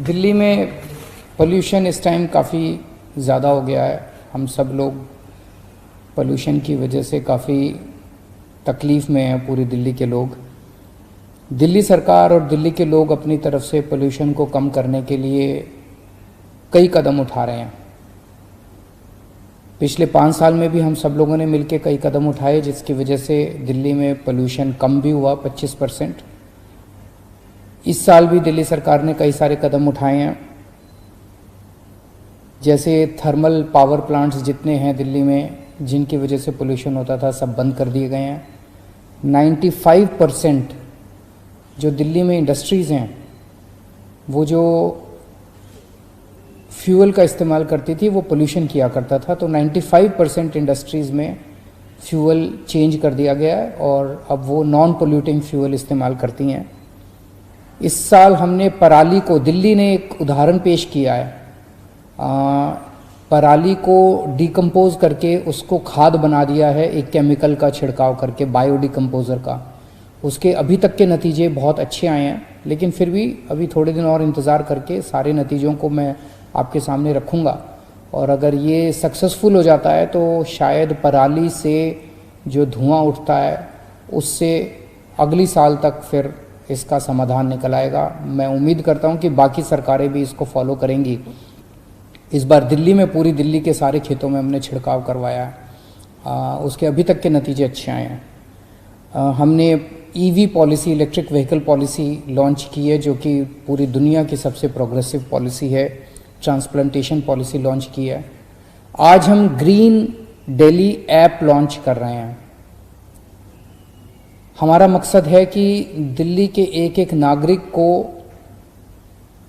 दिल्ली में पोल्यूशन इस टाइम काफ़ी ज़्यादा हो गया है। हम सब लोग पोल्यूशन की वजह से काफ़ी तकलीफ़ में हैं, पूरी दिल्ली के लोग। दिल्ली सरकार और दिल्ली के लोग अपनी तरफ से पोल्यूशन को कम करने के लिए कई कदम उठा रहे हैं। पिछले 5 साल में भी हम सब लोगों ने मिलकर कई कदम उठाए, जिसकी वजह से दिल्ली में पोल्यूशन कम भी हुआ 25%। इस साल भी दिल्ली सरकार ने कई सारे कदम उठाए हैं, जैसे थर्मल पावर प्लांट्स जितने हैं दिल्ली में जिनकी वजह से पोल्यूशन होता था, सब बंद कर दिए गए हैं। 95% जो दिल्ली में इंडस्ट्रीज़ हैं वो जो फ्यूल का इस्तेमाल करती थी वो पोल्यूशन किया करता था, तो 95% इंडस्ट्रीज़ में फ्यूल चेंज कर दिया गया है और अब वो नॉन पोल्यूटिंग फ्यूल इस्तेमाल करती हैं। इस साल हमने पराली को, दिल्ली ने एक उदाहरण पेश किया है, पराली को डिकम्पोज करके उसको खाद बना दिया है, एक केमिकल का छिड़काव करके, बायो डिकम्पोज़र का। उसके अभी तक के नतीजे बहुत अच्छे आए हैं, लेकिन फिर भी अभी थोड़े दिन और इंतज़ार करके सारे नतीजों को मैं आपके सामने रखूँगा। और अगर ये सक्सेसफुल हो जाता है तो शायद पराली से जो धुआं उठता है उससे अगली साल तक फिर इसका समाधान निकल आएगा। मैं उम्मीद करता हूँ कि बाकी सरकारें भी इसको फॉलो करेंगी। इस बार दिल्ली में, पूरी दिल्ली के सारे खेतों में हमने छिड़काव करवाया है, उसके अभी तक के नतीजे अच्छे आए हैं। हमने EV policy, electric vehicle policy launch की है, जो कि पूरी दुनिया की सबसे प्रोग्रेसिव पॉलिसी है। ट्रांसप्लांटेशन पॉलिसी लॉन्च की है। आज हम ग्रीन दिल्ली ऐप लॉन्च कर रहे हैं। हमारा मकसद है कि दिल्ली के एक एक नागरिक को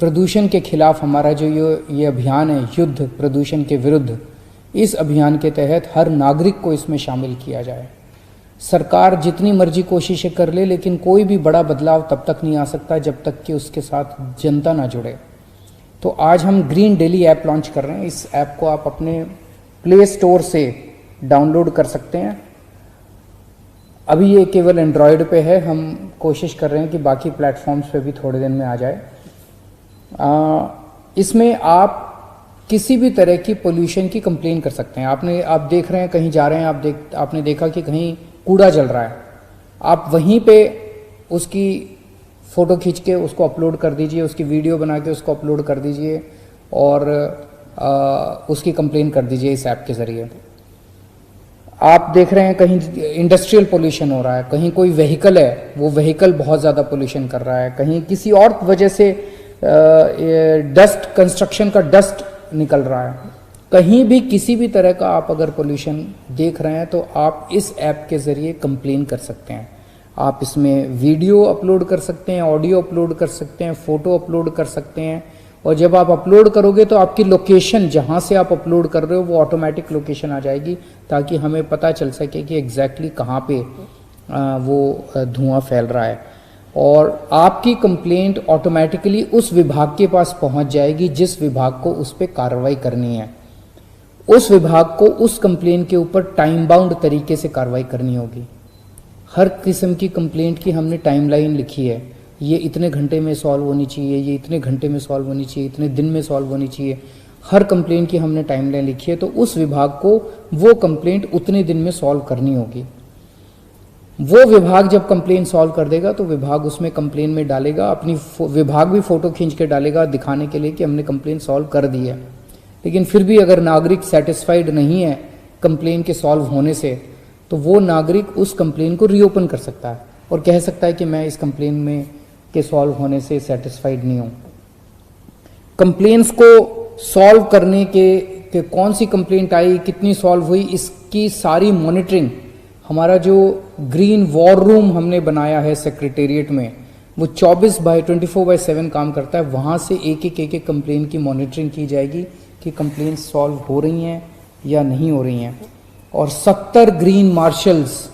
प्रदूषण के खिलाफ, हमारा जो ये अभियान है, युद्ध प्रदूषण के विरुद्ध, इस अभियान के तहत हर नागरिक को इसमें शामिल किया जाए। सरकार जितनी मर्जी कोशिशें कर ले, लेकिन कोई भी बड़ा बदलाव तब तक नहीं आ सकता जब तक कि उसके साथ जनता ना जुड़े। तो आज हम ग्रीन दिल्ली ऐप लॉन्च कर रहे हैं। इस ऐप को आप अपने प्ले स्टोर से डाउनलोड कर सकते हैं। अभी ये केवल एंड्रॉयड पे है, हम कोशिश कर रहे हैं कि बाकी प्लेटफॉर्म्स पे भी थोड़े दिन में आ जाए। इसमें आप किसी भी तरह की पोल्यूशन की कंप्लेन कर सकते हैं। आप देख रहे हैं, कहीं जा रहे हैं, आपने देखा कि कहीं कूड़ा जल रहा है, आप वहीं पे उसकी फ़ोटो खींच के उसको अपलोड कर दीजिए, उसकी वीडियो बना के उसको अपलोड कर दीजिए और उसकी कंप्लेन कर दीजिए इस ऐप के ज़रिए। आप देख रहे हैं कहीं इंडस्ट्रियल पोल्यूशन हो रहा है, कहीं कोई व्हीकल है, वो व्हीकल बहुत ज़्यादा पोल्यूशन कर रहा है, कहीं किसी और वजह से डस्ट, कंस्ट्रक्शन का डस्ट निकल रहा है, कहीं भी किसी भी तरह का आप अगर पोल्यूशन देख रहे हैं तो आप इस ऐप के ज़रिए कंप्लेन कर सकते हैं। आप इसमें वीडियो अपलोड कर सकते हैं, ऑडियो अपलोड कर सकते हैं, फ़ोटो अपलोड कर सकते हैं, और जब आप अपलोड करोगे तो आपकी लोकेशन, जहाँ से आप अपलोड कर रहे हो, वो ऑटोमेटिक लोकेशन आ जाएगी, ताकि हमें पता चल सके कि एग्जैक्टली कहाँ पे वो धुआं फैल रहा है। और आपकी कंप्लेंट ऑटोमेटिकली उस विभाग के पास पहुँच जाएगी जिस विभाग को उस पर कार्रवाई करनी है। उस विभाग को उस कंप्लेंट के ऊपर टाइम बाउंड तरीके से कार्रवाई करनी होगी। हर किस्म की कंप्लेंट की हमने टाइमलाइन लिखी है, ये इतने घंटे में सॉल्व होनी चाहिए, ये इतने घंटे में सॉल्व होनी चाहिए, इतने दिन में सॉल्व होनी चाहिए। हर कंप्लेंट की हमने टाइमलाइन लिखी है, तो उस विभाग को वो कंप्लेंट उतने दिन में सॉल्व करनी होगी। वो विभाग जब कंप्लेंट सॉल्व कर देगा तो विभाग उसमें कंप्लेन में डालेगा, अपनी विभाग भी फ़ोटो खींच के डालेगा दिखाने के लिए कि हमने कंप्लेंट सॉल्व कर दी है। लेकिन फिर भी अगर नागरिक सेटिस्फाइड नहीं है कंप्लेन के सॉल्व होने से, तो वो नागरिक उस कंप्लेन को रीओपन कर सकता है और कह सकता है कि मैं इस कंप्लेन में के सॉल्व होने से सेटिस्फाइड नहीं हूँ। कंप्लेन्स को सॉल्व करने के कौन सी कंप्लेंट आई, कितनी सॉल्व हुई, इसकी सारी मॉनिटरिंग हमारा जो ग्रीन वॉर रूम हमने बनाया है सेक्रेटेरिएट में, वो 24/7 काम करता है। वहाँ से एक एक कंप्लेन की मॉनिटरिंग की जाएगी कि कंप्लेन सॉल्व हो रही हैं या नहीं हो रही हैं। और 70 ग्रीन मार्शल्स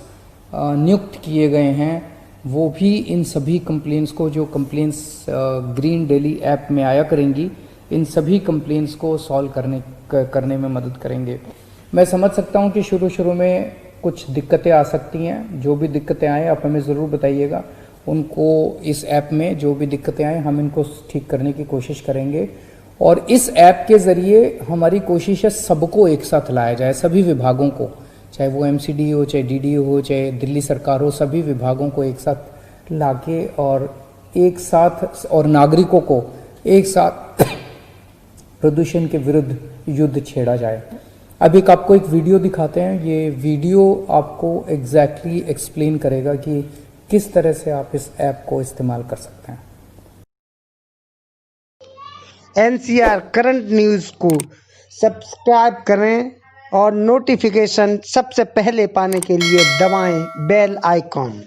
नियुक्त किए गए हैं, वो भी इन सभी कंप्लेंट्स को, जो कंप्लेंट्स ग्रीन दिल्ली ऐप में आया करेंगी, इन सभी कंप्लेंट्स को सॉल्व करने में मदद करेंगे। मैं समझ सकता हूँ कि शुरू में कुछ दिक्कतें आ सकती हैं। जो भी दिक्कतें आएँ आप हमें ज़रूर बताइएगा उनको इस ऐप में जो भी दिक्कतें आए हम इनको ठीक करने की कोशिश करेंगे। और इस ऐप के ज़रिए हमारी कोशिश है सबको एक साथ लाया जाए, सभी विभागों को, चाहे वो एमसीडी हो, चाहे डीडीओ हो, चाहे दिल्ली सरकार हो, सभी विभागों को एक साथ लाके और एक साथ और नागरिकों को एक साथ प्रदूषण के विरुद्ध युद्ध छेड़ा जाए। अब आपको एक वीडियो दिखाते हैं। ये वीडियो आपको एग्जैक्टली एक्सप्लेन करेगा कि किस तरह से आप इस ऐप को इस्तेमाल कर सकते हैं। एनसीआर करंट न्यूज़ को सब्सक्राइब करें और नोटिफिकेशन सबसे पहले पाने के लिए दबाएं बेल आइकॉन।